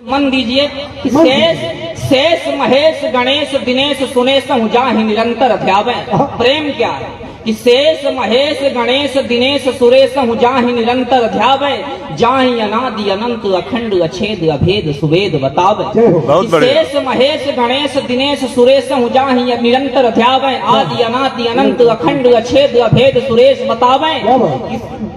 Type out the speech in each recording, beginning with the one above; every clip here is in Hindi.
मन दीजिए कि शेष महेश गणेश दिनेश सुनेश जाहि निरंतर ध्यावे। प्रेम क्या है कि शेष महेश गणेश दिनेश सुरेश जाहि निरंतर ध्यावे, जाहि अनादि अनंत अखंड अछेद अभेद सुवेद बतावे। शेष महेश गणेश दिनेश सुरेश जाहि निरंतर ध्यावे, आदि अनादि अनंत अखंड अछेद अभेद सुरेश बतावे।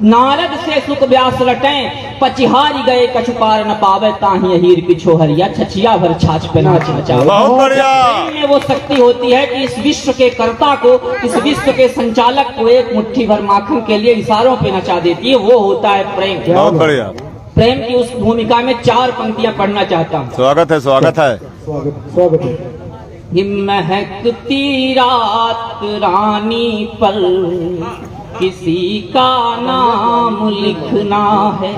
नारद से सुख व्यास लटें, पचिहारी गए कछु पार न पावे, ताहि हीर की छोहरिया छछिया भर छाछ पे नाच नचावे। बहुत बढ़िया। में वो शक्ति होती है कि इस विश्व के कर्ता को, इस विश्व के संचालक को एक मुट्ठी भर माखन के लिए इशारों पे नचा देती है। वो होता है प्रेम। बहुत बढ़िया। प्रेम की उस भूमिका में 4 पंक्तियां पढ़ना चाहता हूँ। स्वागत है, स्वागत है। स्वागत है। महकती रात रानी पर किसी का नाम लिखना है।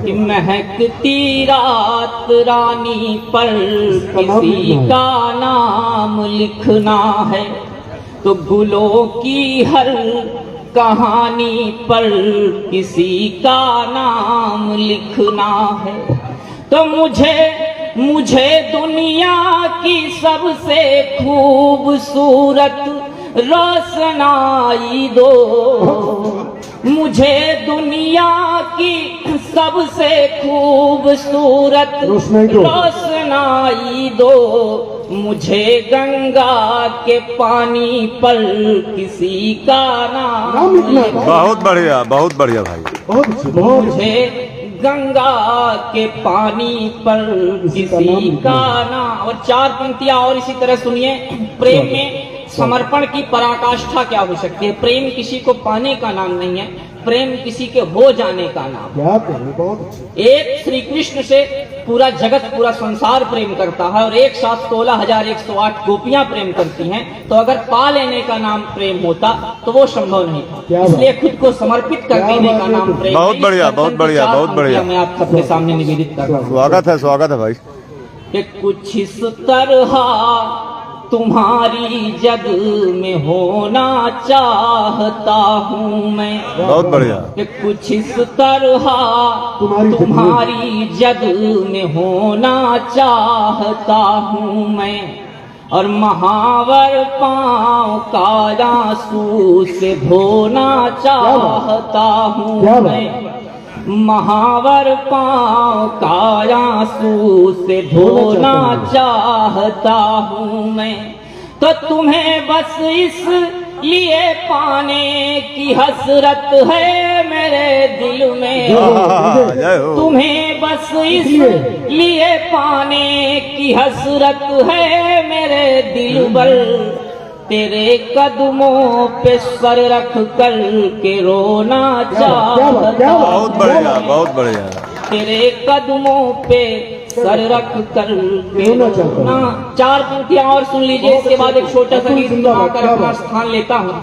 कि महकती रात रानी पर किसी का नाम लिखना है, तो गुलों की हर कहानी पर किसी का नाम लिखना है। तो मुझे दुनिया की सबसे खूबसूरत रोशनाई दो, मुझे दुनिया की सबसे खूबसूरत रोशनाई दो, मुझे गंगा के पानी पर किसी का नाम लिखना। बहुत बढ़िया, बहुत बढ़िया भाई। मुझे गंगा के पानी पर किसी का नाम। और 4 पंक्तियां और इसी तरह सुनिए। प्रेम में समर्पण की पराकाष्ठा क्या हो सकती है। प्रेम किसी को पाने का नाम नहीं है, प्रेम किसी के हो जाने का नाम है। एक श्री कृष्ण से पूरा जगत पूरा संसार प्रेम करता है, और एक साथ 16,108 गोपियां प्रेम करती हैं। तो अगर पा लेने का नाम प्रेम होता तो वो संभव नहीं था। इसलिए खुद को समर्पित कर देने का नाम प्रेम। बहुत बढ़िया, बहुत बढ़िया, बहुत बढ़िया। मैं आप सबके सामने निवेदित कर रहा हूँ। स्वागत है, स्वागत है भाई। कि कुछ इस तरह तुम्हारी जग में होना चाहता हूँ मैं। बहुत बढ़िया। कि कुछ इस तरह तुम्हारी जग में होना चाहता हूँ मैं, और महावर पाँव का आंसू से धोना चाहता हूँ मैं। महावर पाँव का आंसू से धोना चाहता हूँ मैं। तो तुम्हें बस इस लिए पाने की हसरत है मेरे दिल में, तुम्हें बस इस लिए पाने की हसरत है मेरे दिल पर। तेरे कदमों पे सर रख कर के रोना चाहता। बहुत बढ़िया, बहुत बढ़िया। तेरे कदमों पे सर रख कर के रोना। 4 पंक्तियां और सुन लीजिए, इसके बाद एक छोटा सा गीत गाकर अपना स्थान लेता हूँ।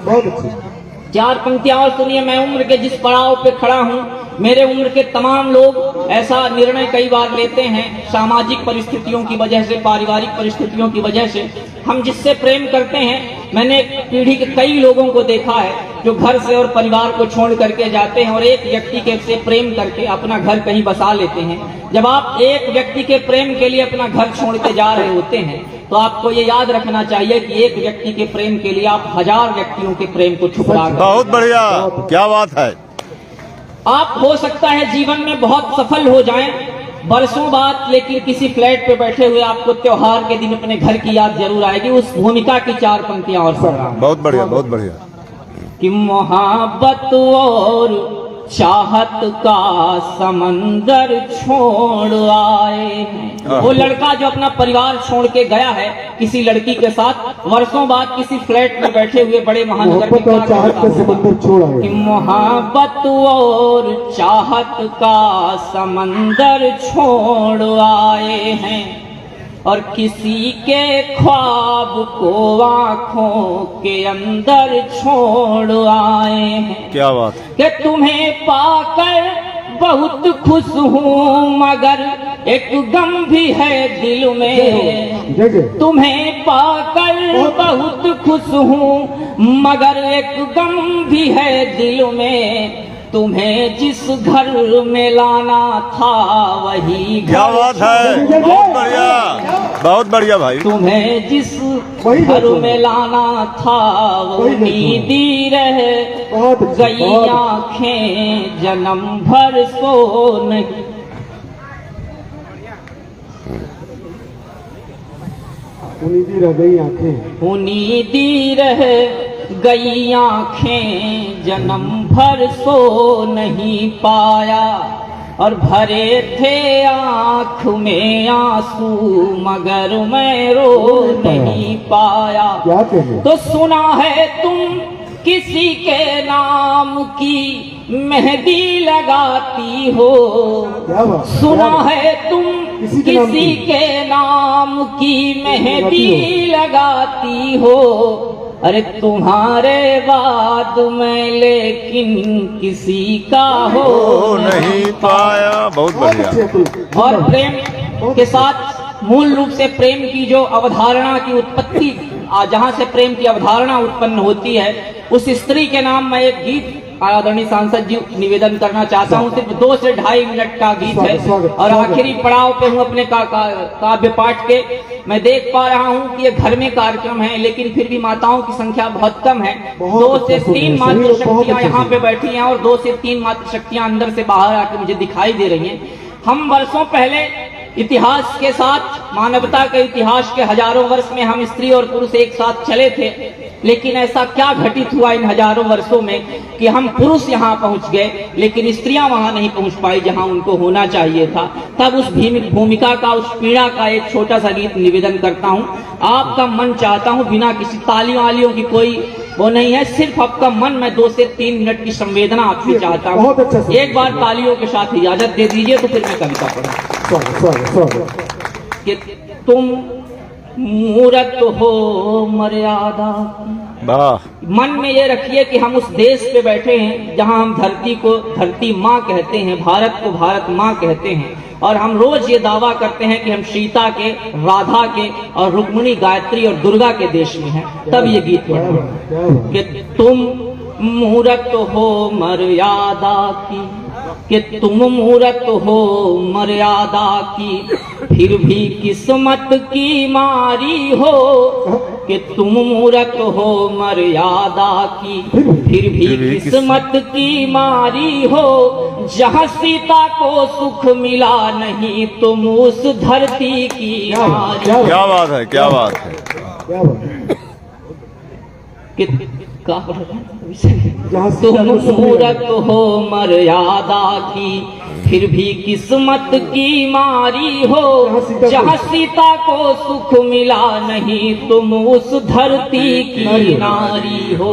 4 पंक्तियां और सुनिए। मैं उम्र के जिस पड़ाव पे खड़ा हूँ, मेरे उम्र के तमाम लोग ऐसा निर्णय कई बार लेते हैं, सामाजिक परिस्थितियों की वजह से, पारिवारिक परिस्थितियों की वजह से। हम जिससे प्रेम करते हैं, मैंने पीढ़ी के कई लोगों को देखा है जो घर से और परिवार को छोड़ करके जाते हैं और एक व्यक्ति के से प्रेम करके अपना घर कहीं बसा लेते हैं। जब आप एक व्यक्ति के प्रेम के लिए अपना घर छोड़ के जा रहे होते हैं, तो आपको ये याद रखना चाहिए कि एक व्यक्ति के प्रेम के लिए आप 1000 व्यक्तियों के प्रेम को ठुकरा गए। बहुत बढ़िया, क्या बात है। आप हो सकता है जीवन में बहुत सफल हो जाएं बरसों बाद, लेकिन किसी फ्लैट पे बैठे हुए आपको त्योहार के दिन अपने घर की याद जरूर आएगी। उस भूमिका की 4 पंक्तियां और सुन रहा हूं। बहुत बढ़िया, बहुत बढ़िया। कि मोहब्बत और चाहत का समंदर छोड़ आए हैं। वो लड़का जो अपना परिवार छोड़ के गया है किसी लड़की के साथ, वर्षों बाद किसी फ्लैट में बैठे हुए बड़े महानगर की कि मोहब्बत और चाहत का समंदर छोड़ आए हैं, और किसी के ख्वाब को आंखों के अंदर छोड़ आए हैं। क्या बात। कि तुम्हें पाकर बहुत खुश हूँ मगर एक गम भी है दिल में। तुम्हें पाकर बहुत खुश हूँ मगर एक गम भी है दिल में। तुम्हें जिस घर में लाना था वही क्या घर बात है, बहुत बढ़िया, बहुत बढ़िया भाई। तुम्हें जिस घर में लाना था वही दी रह गई आंखें जन्म भर सो नहीं। उन्हीं रह गई आंखें, उन्हीं रह गई आंखें जन्म भर सो नहीं पाया, और भरे थे आँख में आंसू मगर मैं रो नहीं पाया। क्या कहें? तो सुना है तुम किसी के नाम की मेहंदी लगाती हो, क्या बात? सुना है तुम किसी के नाम किसी के नाम की मेहंदी लगाती हो। अरे तुम्हारे बाद मैं लेकिन किसी का हो नहीं पाया, बहुत बहुत बढ़िया। अच्छे तुम। और प्रेम के साथ मूल रूप से प्रेम की जो अवधारणा की उत्पत्ति, जहाँ से प्रेम की अवधारणा उत्पन्न होती है, उस स्त्री के नाम मैं एक गीत आदरणीय सांसद जी निवेदन करना चाहता हूँ। सिर्फ 2 से ढाई मिनट का गीत है और आखिरी पड़ाव पे हूँ अपने काव्य पाठ के। मैं देख पा रहा हूँ कि ये घर में कार्यक्रम है, लेकिन फिर भी माताओं की संख्या बहुत कम है। 2 से 3 मातृशक्तियाँ यहाँ पे बैठी हैं और 2 से 3 मातृशक्तियाँ अंदर से बाहर आके मुझे दिखाई दे रही हैं। हम वर्षों पहले इतिहास के साथ, मानवता के इतिहास के हजारों वर्ष में हम स्त्री और पुरुष एक साथ चले थे, लेकिन ऐसा क्या घटित हुआ इन हजारों वर्षों में कि हम पुरुष यहाँ पहुँच गए लेकिन स्त्रियां वहाँ नहीं पहुँच पाई जहाँ उनको होना चाहिए था। तब उस भूमिका का, उस पीड़ा का एक छोटा सा गीत निवेदन करता हूँ। आपका मन चाहता हूँ, बिना किसी तालियों वालियों की कोई वो नहीं है, सिर्फ आपका मन, मैं 2 से 3 मिनट की संवेदना आपसे चाहता बहुत अच्छा हूँ। एक बार तालियों के साथ इजाजत दे दीजिए तो फिर मैं कविता पढ़ूँ। स्वागत स्वागत स्वागत। कि तुम मूरत हो मर्यादा की। वाह, मन में ये रखिए कि हम उस देश पे बैठे हैं जहां हम धरती को धरती माँ कहते हैं, भारत को भारत माँ कहते हैं, और हम रोज ये दावा करते हैं कि हम सीता के, राधा के और रुक्मिणी, गायत्री और दुर्गा के देश में हैं। तब ये गीत क्या पढ़ा बात, क्या बात। कि तुम मूरत हो मर्यादा की, कि तुम मूरत हो मर्यादा की, फिर भी किस्मत की मारी हो। कि तुम मूरत हो मर्यादा की, फिर भी किस्मत की मारी हो। जहाँ सीता को सुख मिला नहीं तुम उस धरती की नारी। क्या बात है, क्या बात है। क्या बात। कि जहाँ तुम सीता को सुख मिला। मूरत हो मर्यादा की, फिर भी किस्मत की मारी हो। जहाँ सीता को सुख मिला नहीं तुम उस धरती की नारी हो।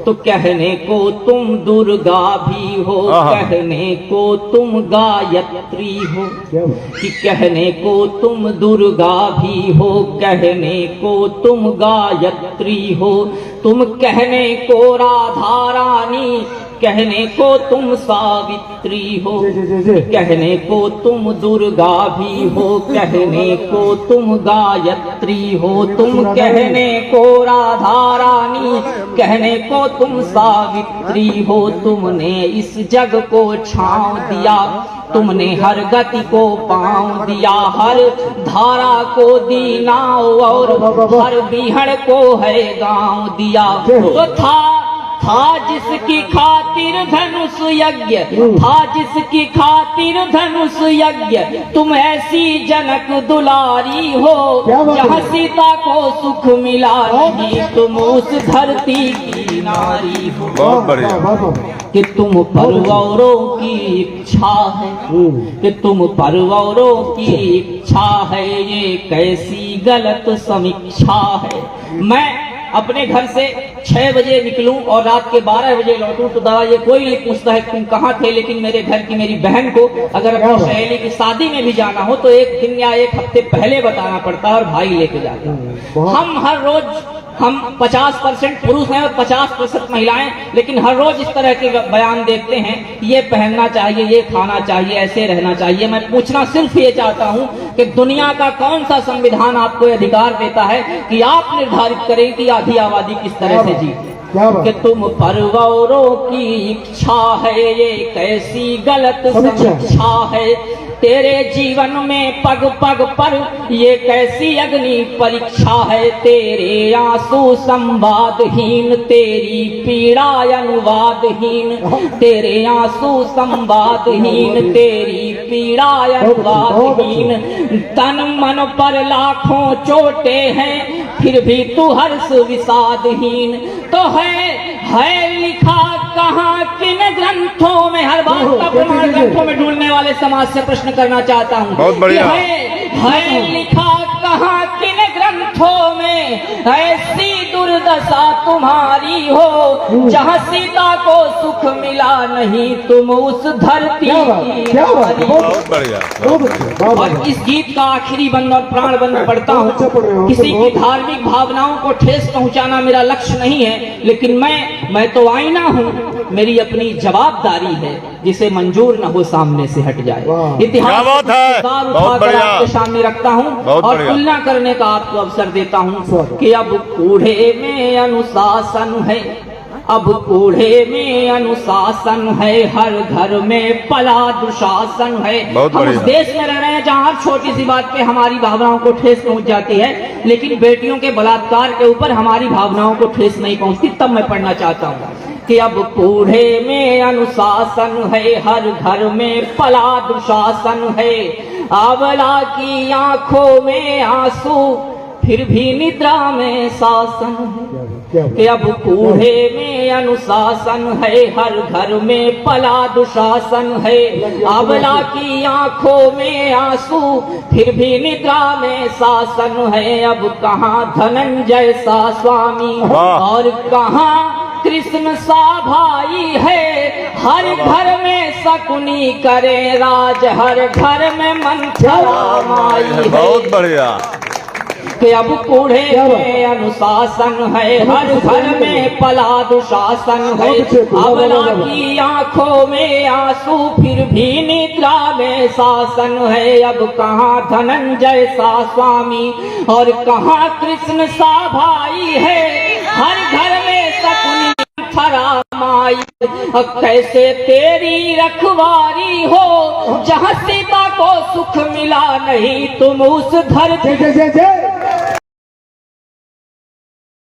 तो कहने को तुम दुर्गा भी हो, कहने को तुम गायत्री हो, क्या बात। कि कहने को तुम दुर्गा भी हो, कहने को तुम गायत्री हो, तुम कहने को राधा रानी, कहने को तुम सावित्री हो, कहने को तुम दुर्गा भी हो, कहने को तुम गायत्री हो, तुम कहने को राधा रानी, कहने को तुम सावित्री हो। तुमने इस जग को छांव दिया, तुमने हर गति को पांव दिया, हर धारा को दी नाव और हर बिहड़ को है गांव दिया। तो था जिसकी खातिर धनुष यज्ञ, था जिसकी खातिर धनुष यज्ञ, तुम ऐसी जनक दुलारी हो। जहाँ सीता को सुख मिला नहीं तुम उस धरती की नारी हो। बहुत बढ़िया। कि तुम पर औरों की इच्छा है, कि तुम पर औरों की इच्छा है, ये कैसी गलत समीक्षा है। मैं अपने घर से 6 बजे निकलूं और रात के 12 बजे लौटूं तो दवा ये कोई नहीं पूछता है तुम कहाँ थे, लेकिन मेरे घर की मेरी बहन को अगर अपनी सहेली की शादी में भी जाना हो तो 1 दिन या 1 हफ्ते पहले बताना पड़ता है और भाई लेके जाता है। हम हर रोज हम 50% पुरुष हैं और 50% महिलाएं, लेकिन हर रोज इस तरह के बयान देखते हैं, ये पहनना चाहिए, ये खाना चाहिए, ऐसे रहना चाहिए। मैं पूछना सिर्फ ये चाहता हूं कि दुनिया का कौन सा संविधान आपको अधिकार देता है कि आप निर्धारित करें कि आधी आबादी किस तरह से जी? क्या बात कि तुम परवरों की इच्छा है, ये कैसी गलत समीक्षा है। तेरे जीवन में पग पग पर ये कैसी अग्नि परीक्षा है। तेरे आंसू संवादहीन, तेरी पीड़ा अनुवादहीन। तेरे आंसू संवादहीन, तेरी पीड़ा अनुवादहीन। तन मन पर लाखों चोटे हैं, फिर भी तू हर्ष विषादहीन। तो है लिखा कहाँ किन ग्रंथों में? हर बात का प्रमाण ग्रंथों में ढूंढने वाले समाज से प्रश्न करना चाहता हूँ। बहुत बढ़िया। है लिखा कहाँ किन ग्रंथों में ऐसी दुर्दशा तुम्हारी हो, जहाँ सीता को सुख मिला नहीं, तुम उस धरती क्या बात, की बहुत बढ़िया। बहुत अच्छे, वाह, वाह, और इस गीत का आखिरी बंद और प्राण बंद पढ़ता अच्छा पढ़ रहे हो, हूँ। किसी बहुत की धार्मिक भावनाओं को ठेस पहुंचाना मेरा लक्ष्य नहीं है, लेकिन मैं तो आईना हूँ, मेरी अपनी जवाबदारी है, जिसे मंजूर न हो सामने से हट जाए। वाह। इतिहास क्या बात है, उतार बहुत उठाकर बढ़िया। आपके सामने रखता हूँ बहुत और बढ़िया। तुलना करने का आपको अवसर देता हूँ स्वागत। कि अब कूढ़े में अनुशासन है, अब कूढ़े में अनुशासन है, हर घर में पला दुशासन है। बहुत हम उस बढ़िया। देश में रह रहे हैं जहाँ हर छोटी सी बात पे हमारी भावनाओं को ठेस पहुंच जाती है, लेकिन बेटियों के बलात्कार के ऊपर हमारी भावनाओं को ठेस नहीं पहुंचती। तब मैं पढ़ना चाहता हूँ कि अब कूढ़े में अनुशासन है, हर घर में पला दुशासन है। आंवला की आंखों में आंसू, फिर भी निद्रा में शासन है। कि अब कूढ़े में अनुशासन है, हर घर में पला दुशासन है। आंवला की आंखों में आंसू, फिर भी निद्रा में शासन है। अब कहाँ धनंजय सा स्वामी और कहाँ कृष्ण सा भाई है, हर घर में शकुनी करे राज, हर घर में मंथरा माई है। बहुत बढ़िया। कि अब कूढ़े में अनुशासन है, हर घर में पला दुशासन है। आंवला की आंखों में आंसू, फिर भी निद्रा में शासन है। अब कहाँ धनंजय सा स्वामी और कहाँ कृष्ण सा भाई है, हर घर में शकुनी माई। कैसे तेरी रखवारी हो, जहाँ सीता को सुख मिला नहीं, तुम उस धरती